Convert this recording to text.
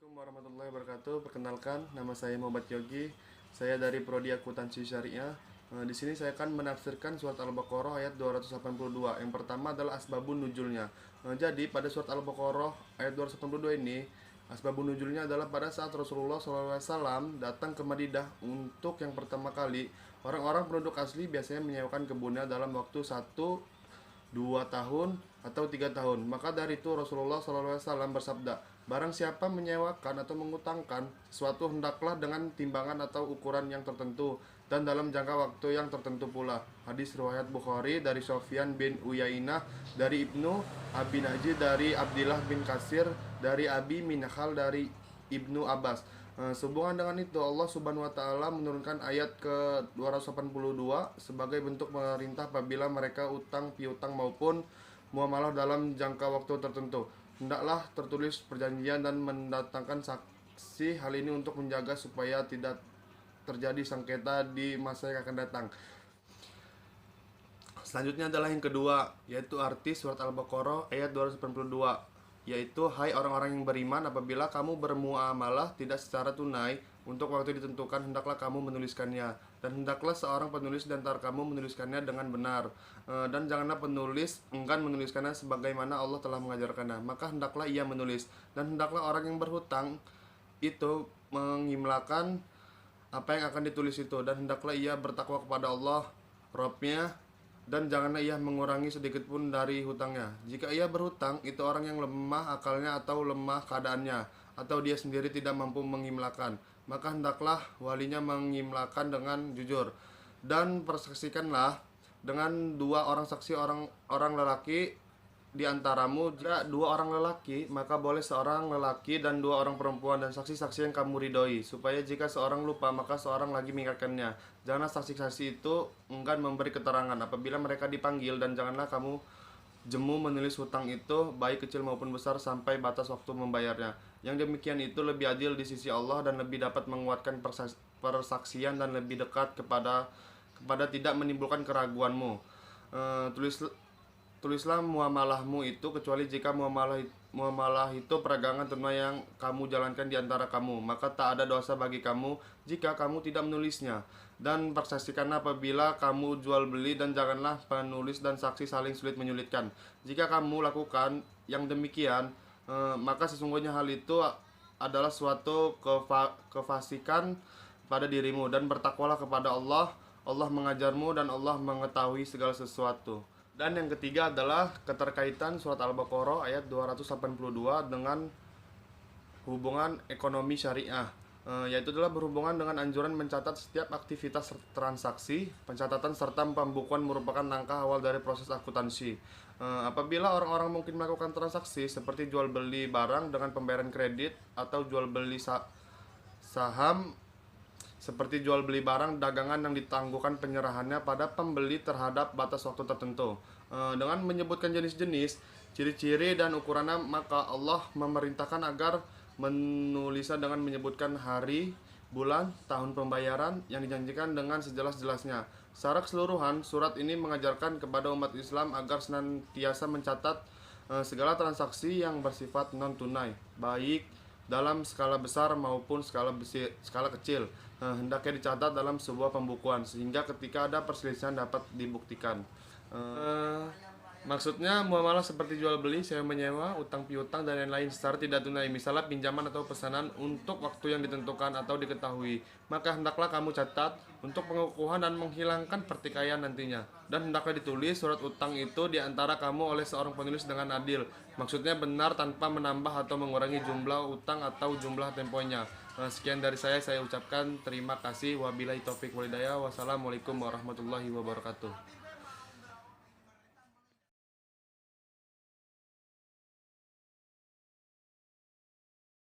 Assalamualaikum warahmatullahi wabarakatuh. Perkenalkan, nama saya Muhammad Yogi. Saya dari Prodi Akuntansi Syariah. Di sini saya akan menafsirkan surat Al-Baqarah ayat 282. Yang pertama adalah asbabun nuzulnya. Jadi pada surat Al-Baqarah ayat 282 ini, asbabun nuzulnya adalah pada saat Rasulullah SAW datang ke Madinah untuk yang pertama kali. Orang-orang penduduk asli biasanya menyewakan kebunnya dalam waktu 2 tahun atau 3 tahun. Maka dari itu Rasulullah SAW bersabda, barang siapa menyewakan atau mengutangkan sesuatu hendaklah dengan timbangan atau ukuran yang tertentu dan dalam jangka waktu yang tertentu pula. Hadis riwayat Bukhari dari Sofyan bin Uyainah, dari Ibnu Abi Najih, dari Abdillah bin Kasir, dari Abi Minhal, dari Ibnu Abbas. Sehubungan dengan itu, Allah Subhanahu wa taala menurunkan ayat ke 282 sebagai bentuk pemerintah apabila mereka utang piutang maupun muamalah dalam jangka waktu tertentu. Hendaklah tertulis perjanjian dan mendatangkan saksi, hal ini untuk menjaga supaya tidak terjadi sengketa di masa yang akan datang. Selanjutnya adalah yang kedua, yaitu arti surat Al-Baqarah ayat 282, yaitu hai orang-orang yang beriman, apabila kamu bermuamalah tidak secara tunai untuk waktu ditentukan, hendaklah kamu menuliskannya, dan hendaklah seorang penulis di antara kamu menuliskannya dengan benar, dan janganlah penulis enggan menuliskannya sebagaimana Allah telah mengajarkannya, maka hendaklah ia menulis. Dan hendaklah orang yang berhutang itu mengimlakan apa yang akan ditulis itu, dan hendaklah ia bertakwa kepada Allah Rabbnya, dan janganlah ia mengurangi sedikit pun dari hutangnya. Jika ia berhutang, itu orang yang lemah akalnya atau lemah keadaannya, atau dia sendiri tidak mampu mengimlakan, maka hendaklah walinya mengimlakan dengan jujur. Dan persaksikanlah dengan dua orang saksi, orang lelaki di antaramu. Jika dua orang lelaki, maka boleh seorang lelaki dan dua orang perempuan, dan saksi-saksi yang kamu ridhoi, supaya jika seorang lupa maka seorang lagi mengingatkannya. Janganlah saksi-saksi itu enggan memberi keterangan apabila mereka dipanggil, dan janganlah kamu jemu menulis hutang itu baik kecil maupun besar sampai batas waktu membayarnya. Yang demikian itu lebih adil di sisi Allah dan lebih dapat menguatkan persaksian dan lebih dekat kepada tidak menimbulkan keraguanmu. Tulislah muamalahmu itu, kecuali jika muamalah itu perdagangan tunai yang kamu jalankan di antara kamu, maka tak ada dosa bagi kamu jika kamu tidak menulisnya. Dan persaksikanlah apabila kamu jual beli, dan janganlah penulis dan saksi saling sulit menyulitkan. Jika kamu lakukan yang demikian, maka sesungguhnya hal itu adalah suatu kefasikan pada dirimu, dan bertakwalah kepada Allah. Allah mengajarmu dan Allah mengetahui segala sesuatu. Dan yang ketiga adalah keterkaitan surat Al-Baqarah ayat 282 dengan hubungan ekonomi syariah, yaitu adalah berhubungan dengan anjuran mencatat setiap aktivitas transaksi. Pencatatan serta pembukuan merupakan langkah awal dari proses akuntansi. Apabila orang-orang mungkin melakukan transaksi seperti jual beli barang dengan pembayaran kredit, atau jual beli saham seperti jual beli barang dagangan yang ditangguhkan penyerahannya pada pembeli terhadap batas waktu tertentu. Dengan menyebutkan jenis-jenis, ciri-ciri dan ukurannya, maka Allah memerintahkan agar menulisnya dengan menyebutkan hari, bulan, tahun pembayaran yang dijanjikan dengan sejelas-jelasnya. Secara keseluruhan, surat ini mengajarkan kepada umat Islam agar senantiasa mencatat segala transaksi yang bersifat non-tunai, baik dalam skala besar maupun skala kecil, hendaknya dicatat dalam sebuah pembukuan, sehingga ketika ada perselisihan dapat dibuktikan. Maksudnya muamalah seperti jual beli, sewa menyewa, utang piutang, dan lain-lain secara tidak tunai, misalnya pinjaman atau pesanan untuk waktu yang ditentukan atau diketahui, maka hendaklah kamu catat untuk pengukuhan dan menghilangkan pertikaian nantinya. Dan hendaklah ditulis surat utang itu di antara kamu oleh seorang penulis dengan adil, maksudnya benar tanpa menambah atau mengurangi jumlah utang atau jumlah temponya. Sekian dari saya ucapkan terima kasih. Wabillahi taufik walhidayah. Wassalamualaikum warahmatullahi wabarakatuh.